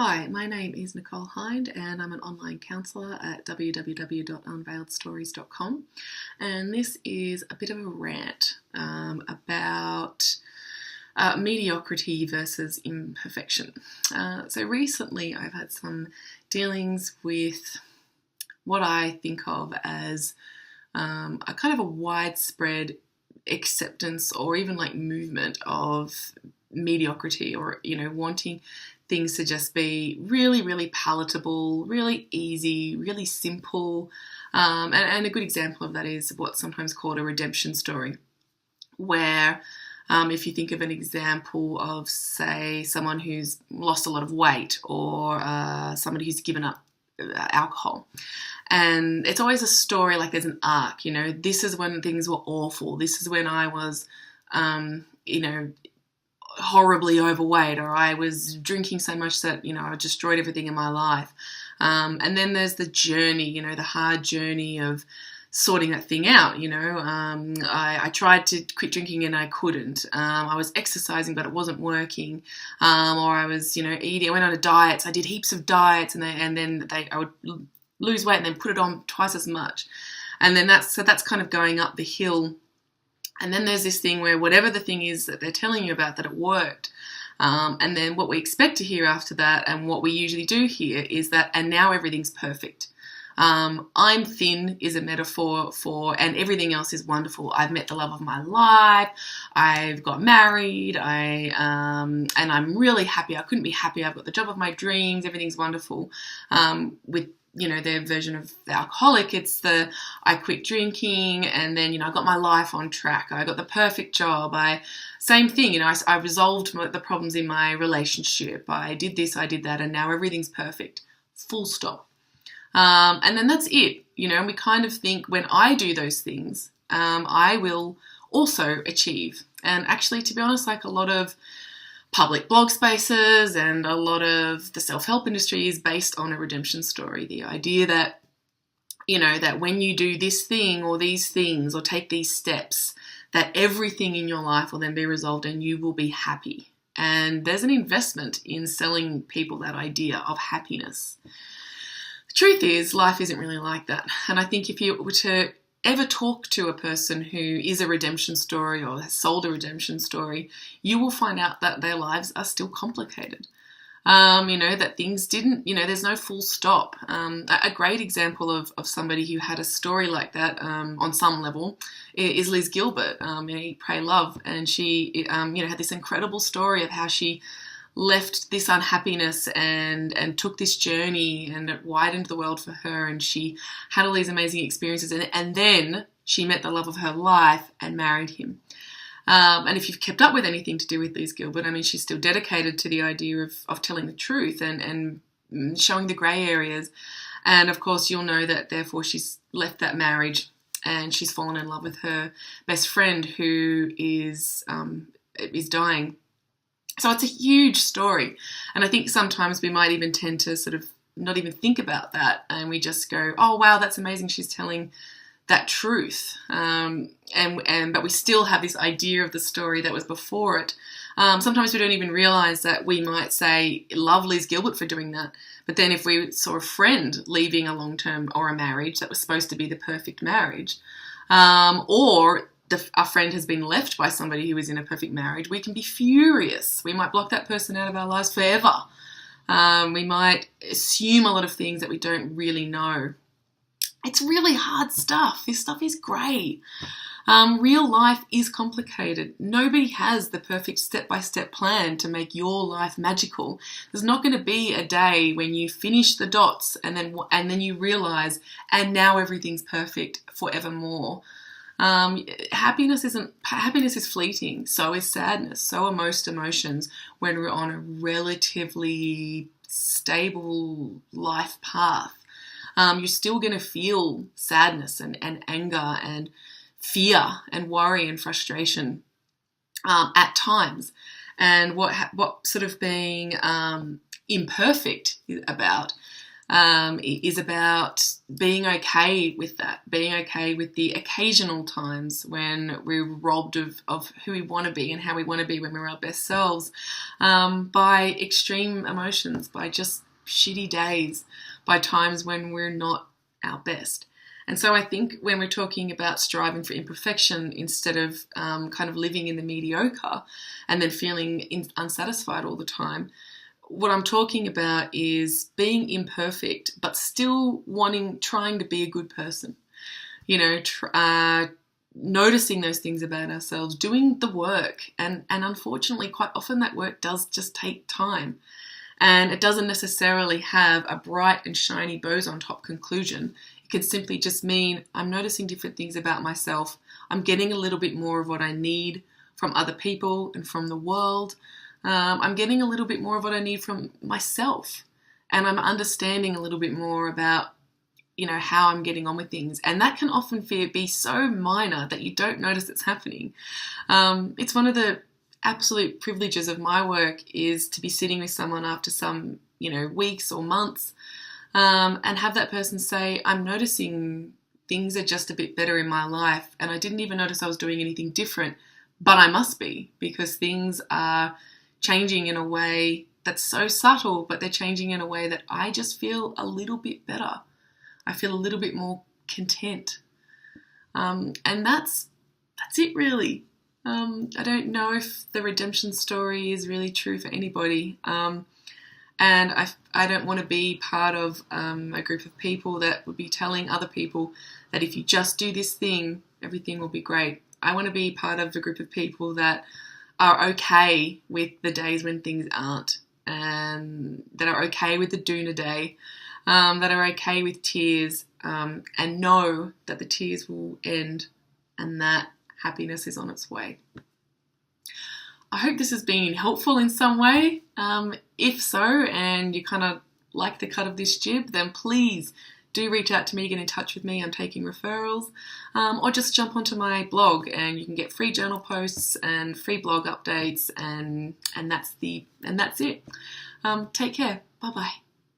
Hi, my name is Nicole Hind and I'm an online counsellor at www.unveiledstories.com, and this is a bit of a rant about mediocrity versus imperfection. So recently I've had some dealings with what I think of as a kind of a widespread acceptance or even like movement of mediocrity, or wanting things to just be really, really palatable, really easy, really simple. And a good example of that is what's sometimes called a redemption story, where if you think of an example of, say, someone who's lost a lot of weight, or somebody who's given up alcohol. And it's always a story, like there's an arc, this is when things were awful. This is when I was, horribly overweight, or I was drinking so much that, I destroyed everything in my life. And then there's the journey, the hard journey of sorting that thing out. I tried to quit drinking and I couldn't. I was exercising, but it wasn't working. Or I was, eating, I went on a diet. So I did heaps of diets, and then I would lose weight and then put it on twice as much. And then that's kind of going up the hill. And then there's this thing where whatever the thing is that they're telling you about, that it worked. And then what we expect to hear after that, and what we usually do hear, is that, and now everything's perfect. I'm thin is a metaphor for, and everything else is wonderful. I've met the love of my life. I've got married. And I'm really happy. I couldn't be happier. I've got the job of my dreams. Everything's wonderful. With their version of the alcoholic, it's I quit drinking, and then, I got my life on track. I got the perfect job. Same thing, I resolved the problems in my relationship. I did this, I did that, and now everything's perfect. Full stop. And then that's it, and we kind of think, when I do those things, I will also achieve. And actually, to be honest, like a lot of public blog spaces and a lot of the self-help industry is based on a redemption story. The idea that, that when you do this thing or these things or take these steps, that everything in your life will then be resolved and you will be happy. And there's an investment in selling people that idea of happiness. The truth is, life isn't really like that. And I think if you were to ever talk to a person who is a redemption story or has sold a redemption story, you will find out that their lives are still complicated. That things didn't, there's no full stop. A great example of somebody who had a story like that on some level is Liz Gilbert, Eat, Pray, Love. And she, had this incredible story of how she left this unhappiness and took this journey, and it widened the world for her, and she had all these amazing experiences, and then she met the love of her life and married him. And if you've kept up with anything to do with Liz Gilbert, she's still dedicated to the idea of telling the truth and showing the grey areas. And of course, you'll know that therefore she's left that marriage and she's fallen in love with her best friend, who is dying. So it's a huge story. And I think sometimes we might even tend to sort of not even think about that, and we just go, oh, wow, that's amazing, she's telling that truth. But we still have this idea of the story that was before it. Sometimes we don't even realise that we might say, love Liz Gilbert for doing that. But then if we saw a friend leaving a long-term or a marriage that was supposed to be the perfect marriage, or our friend has been left by somebody who is in a perfect marriage, we can be furious. We might block that person out of our lives forever. We might assume a lot of things that we don't really know. It's really hard stuff. This stuff is grey. Real life is complicated. Nobody has the perfect step-by-step plan to make your life magical. There's not going to be a day when you finish the dots and then you realise, and now everything's perfect forevermore. Happiness is fleeting. So is sadness. So are most emotions when we're on a relatively stable life path. You're still going to feel sadness and anger and fear and worry and frustration at times. And what sort of being imperfect is about is about being okay with that, being okay with the occasional times when we're robbed of who we want to be and how we want to be when we're our best selves, by extreme emotions, by just shitty days, by times when we're not our best. And so I think when we're talking about striving for imperfection instead of kind of living in the mediocre and then feeling unsatisfied all the time, what I'm talking about is being imperfect, but still trying to be a good person. Noticing those things about ourselves, doing the work. And unfortunately, quite often that work does just take time. And it doesn't necessarily have a bright and shiny bows on top conclusion. It can simply just mean I'm noticing different things about myself. I'm getting a little bit more of what I need from other people and from the world. I'm getting a little bit more of what I need from myself, and I'm understanding a little bit more about, how I'm getting on with things. And that can often be so minor that you don't notice it's happening. It's one of the absolute privileges of my work is to be sitting with someone after some, weeks or months, and have that person say, I'm noticing things are just a bit better in my life, and I didn't even notice I was doing anything different, but I must be, because things are changing in a way that's so subtle, but they're changing in a way that I just feel a little bit better. I feel a little bit more content. And that's it really. I don't know if the redemption story is really true for anybody. And I don't want to be part of a group of people that would be telling other people that if you just do this thing, everything will be great. I want to be part of a group of people that are okay with the days when things aren't, and that are okay with the doona day, that are okay with tears, and know that the tears will end and that happiness is on its way. I hope this has been helpful in some way. If so, and you kind of like the cut of this jib, then please do reach out to me, get in touch with me. I'm taking referrals, or just jump onto my blog and you can get free journal posts and free blog updates, and that's it. Take care. Bye bye.